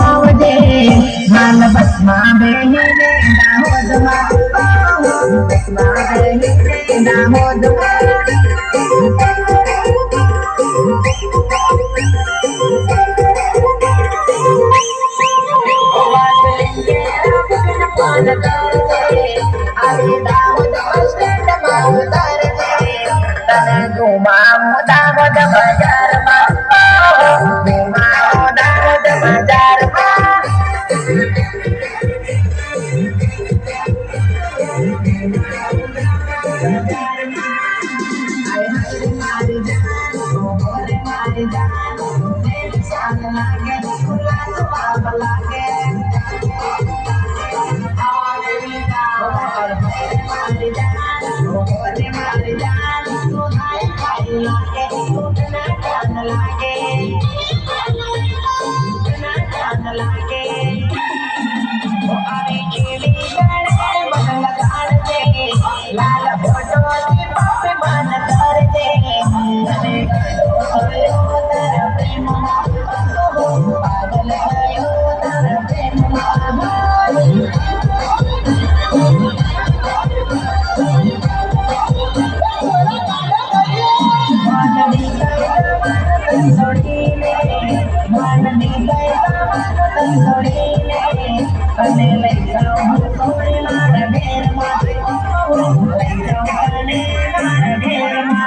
આવજે હાલ બસમાં બેહીને દાહોદમાં બસમાં બેહીને દાહોદમાં આવી દાહોદ બસ સ્ટેન્ડમાં ઉતારજે તને ઘુમાવું દાહોદ બજારમાં ઘુમાવું દાહોદ બજારમાં મારી જાન લાગે ખુલ્લા જવાબ લાગે મારી જાન તું થાય ખાઈ લાગે તું જાન લાગે જાન લાગે આવી કેવી ગળે બદલ કાઢજે લાલ ફોટો થી પાપે મન કરજે તને ગયો તારા પ્રેમમાં પાગલ થયો તારા પ્રેમમાં અને લઈ જાઉં સોને મારા ઘેરમાં લઈ જાઉં અને મારા ઘેરમાં